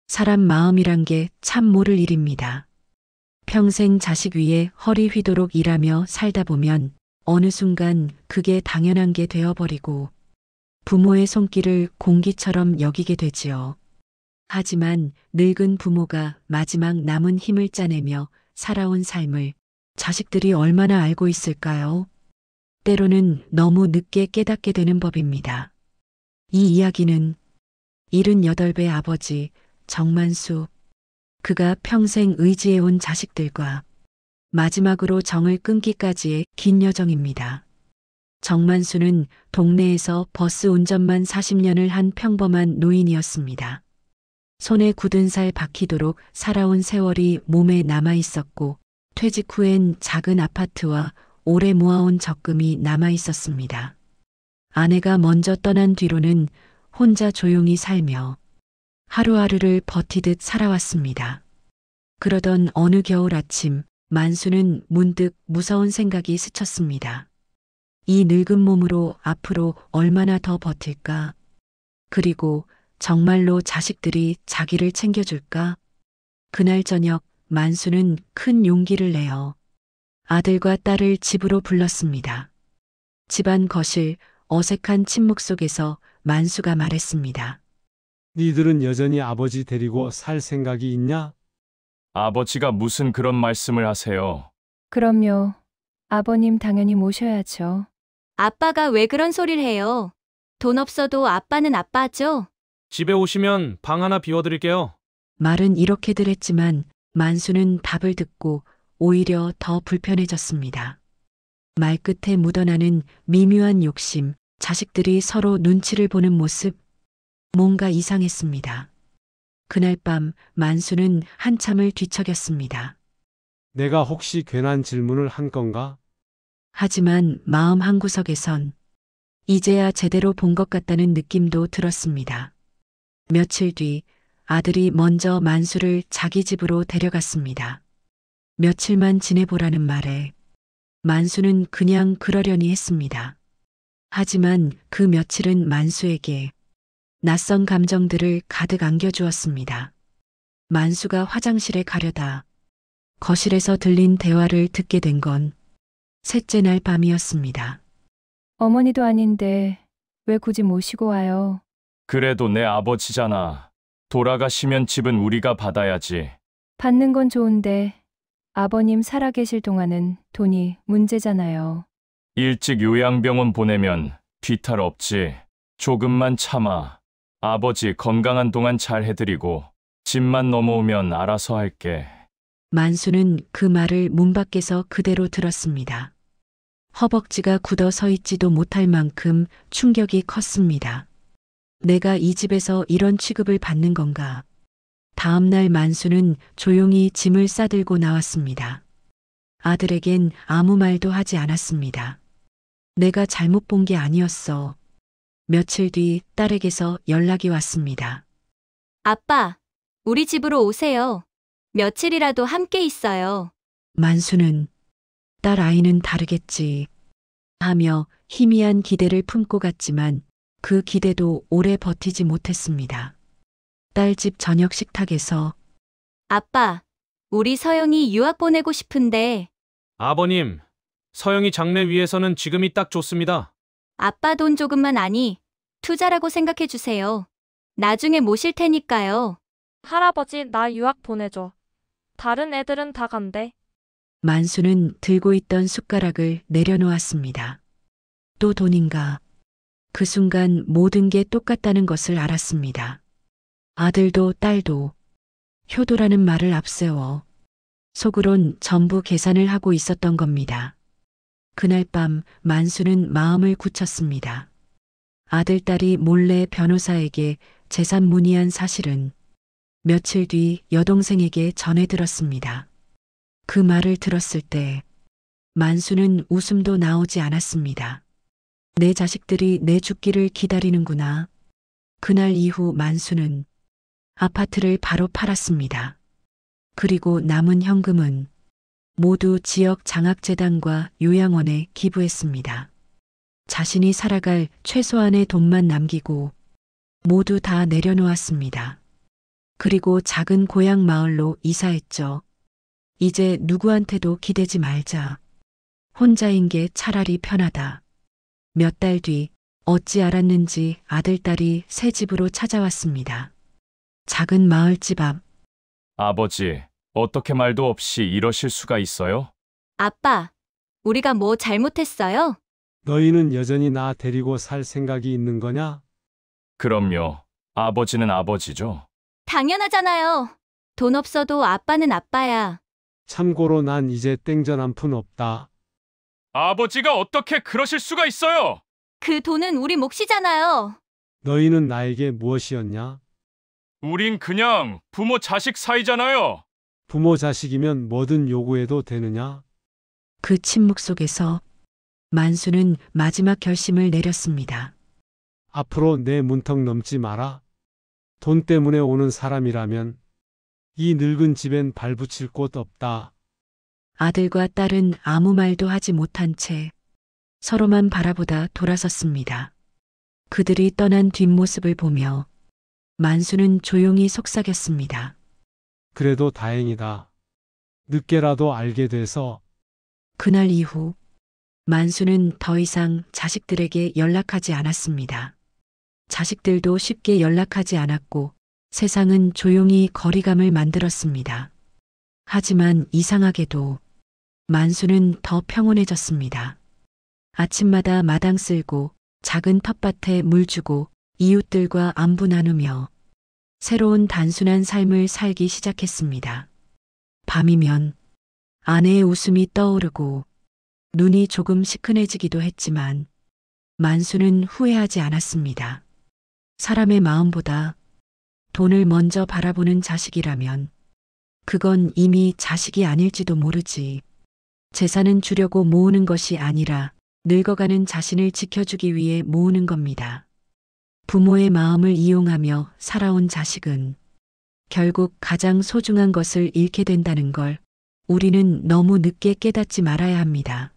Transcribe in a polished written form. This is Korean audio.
사람 마음이란 게 참 모를 일입니다. 평생 자식 위에 허리 휘도록 일하며 살다 보면 어느 순간 그게 당연한 게 되어버리고 부모의 손길을 공기처럼 여기게 되지요. 하지만 늙은 부모가 마지막 남은 힘을 짜내며 살아온 삶을 자식들이 얼마나 알고 있을까요? 때로는 너무 늦게 깨닫게 되는 법입니다. 이 이야기는 78배 아버지 정만수, 그가 평생 의지해온 자식들과 마지막으로 정을 끊기까지의 긴 여정입니다. 정만수는 동네에서 버스 운전만 40년을 한 평범한 노인이었습니다. 손에 굳은 살 박히도록 살아온 세월이 몸에 남아 있었고 퇴직 후엔 작은 아파트와 오래 모아온 적금이 남아 있었습니다. 아내가 먼저 떠난 뒤로는 혼자 조용히 살며 하루하루를 버티듯 살아왔습니다. 그러던 어느 겨울 아침 만수는 문득 무서운 생각이 스쳤습니다. 이 늙은 몸으로 앞으로 얼마나 더 버틸까? 그리고 정말로 자식들이 자기를 챙겨줄까? 그날 저녁 만수는 큰 용기를 내어 아들과 딸을 집으로 불렀습니다. 집안 거실 어색한 침묵 속에서 만수가 말했습니다. 니들은 여전히 아버지 데리고 살 생각이 있냐? 아버지가 무슨 그런 말씀을 하세요? 그럼요. 아버님 당연히 모셔야죠. 아빠가 왜 그런 소리를 해요? 돈 없어도 아빠는 아빠죠? 집에 오시면 방 하나 비워드릴게요. 말은 이렇게들 했지만 만수는 답을 듣고 오히려 더 불편해졌습니다. 말끝에 묻어나는 미묘한 욕심, 자식들이 서로 눈치를 보는 모습, 뭔가 이상했습니다. 그날 밤 만수는 한참을 뒤척였습니다. 내가 혹시 괜한 질문을 한 건가? 하지만 마음 한구석에선 이제야 제대로 본 것 같다는 느낌도 들었습니다. 며칠 뒤 아들이 먼저 만수를 자기 집으로 데려갔습니다. 며칠만 지내보라는 말에 만수는 그냥 그러려니 했습니다. 하지만 그 며칠은 만수에게 낯선 감정들을 가득 안겨주었습니다. 만수가 화장실에 가려다 거실에서 들린 대화를 듣게 된 건 셋째 날 밤이었습니다. 어머니도 아닌데 왜 굳이 모시고 와요? 그래도 내 아버지잖아. 돌아가시면 집은 우리가 받아야지. 받는 건 좋은데 아버님 살아계실 동안은 돈이 문제잖아요. 일찍 요양병원 보내면 뒤탈 없지. 조금만 참아. 아버지 건강한 동안 잘 해드리고 집만 넘어오면 알아서 할게. 만수는 그 말을 문 밖에서 그대로 들었습니다. 허벅지가 굳어 서 있지도 못할 만큼 충격이 컸습니다. 내가 이 집에서 이런 취급을 받는 건가? 다음 날 만수는 조용히 짐을 싸들고 나왔습니다. 아들에겐 아무 말도 하지 않았습니다. 내가 잘못 본 게 아니었어. 며칠 뒤 딸에게서 연락이 왔습니다. 아빠, 우리 집으로 오세요. 며칠이라도 함께 있어요. 만수는 딸 아이는 다르겠지 하며 희미한 기대를 품고 갔지만 그 기대도 오래 버티지 못했습니다. 딸 집 저녁 식탁에서 아빠, 우리 서영이 유학 보내고 싶은데 아버님, 서영이 장래 위해서는 지금이 딱 좋습니다. 아빠 돈 조금만 아니 투자라고 생각해 주세요. 나중에 모실 테니까요. 할아버지, 나 유학 보내줘. 다른 애들은 다 간대. 만수는 들고 있던 숟가락을 내려놓았습니다. 또 돈인가? 그 순간 모든 게 똑같다는 것을 알았습니다. 아들도 딸도 효도라는 말을 앞세워 속으론 전부 계산을 하고 있었던 겁니다. 그날 밤 만수는 마음을 굳혔습니다. 아들, 딸이 몰래 변호사에게 재산 문의한 사실은 며칠 뒤 여동생에게 전해 들었습니다. 그 말을 들었을 때 만수는 웃음도 나오지 않았습니다. 내 자식들이 내 죽기를 기다리는구나. 그날 이후 만수는 아파트를 바로 팔았습니다. 그리고 남은 현금은 모두 지역 장학재단과 요양원에 기부했습니다. 자신이 살아갈 최소한의 돈만 남기고 모두 다 내려놓았습니다. 그리고 작은 고향 마을로 이사했죠. 이제 누구한테도 기대지 말자. 혼자인 게 차라리 편하다. 몇 달 뒤 어찌 알았는지 아들딸이 새 집으로 찾아왔습니다. 작은 마을집 앞. 아버지, 어떻게 말도 없이 이러실 수가 있어요? 아빠, 우리가 뭐 잘못했어요? 너희는 여전히 나 데리고 살 생각이 있는 거냐? 그럼요. 아버지는 아버지죠. 당연하잖아요. 돈 없어도 아빠는 아빠야. 참고로 난 이제 땡전 한 푼 없다. 아버지가 어떻게 그러실 수가 있어요? 그 돈은 우리 몫이잖아요. 너희는 나에게 무엇이었냐? 우린 그냥 부모 자식 사이잖아요. 부모 자식이면 뭐든 요구해도 되느냐? 그 침묵 속에서 만수는 마지막 결심을 내렸습니다. 앞으로 내 문턱 넘지 마라. 돈 때문에 오는 사람이라면 이 늙은 집엔 발붙일 곳 없다. 아들과 딸은 아무 말도 하지 못한 채 서로만 바라보다 돌아섰습니다. 그들이 떠난 뒷모습을 보며 만수는 조용히 속삭였습니다. 그래도 다행이다. 늦게라도 알게 돼서. 그날 이후 만수는 더 이상 자식들에게 연락하지 않았습니다. 자식들도 쉽게 연락하지 않았고 세상은 조용히 거리감을 만들었습니다. 하지만 이상하게도 만수는 더 평온해졌습니다. 아침마다 마당 쓸고 작은 텃밭에 물 주고 이웃들과 안부 나누며 새로운 단순한 삶을 살기 시작했습니다. 밤이면 아내의 웃음이 떠오르고 눈이 조금 시큰해지기도 했지만 만수는 후회하지 않았습니다. 사람의 마음보다 돈을 먼저 바라보는 자식이라면 그건 이미 자식이 아닐지도 모르지. 재산은 주려고 모으는 것이 아니라 늙어가는 자신을 지켜주기 위해 모으는 겁니다. 부모의 마음을 이용하며 살아온 자식은 결국 가장 소중한 것을 잃게 된다는 걸 우리는 너무 늦게 깨닫지 말아야 합니다.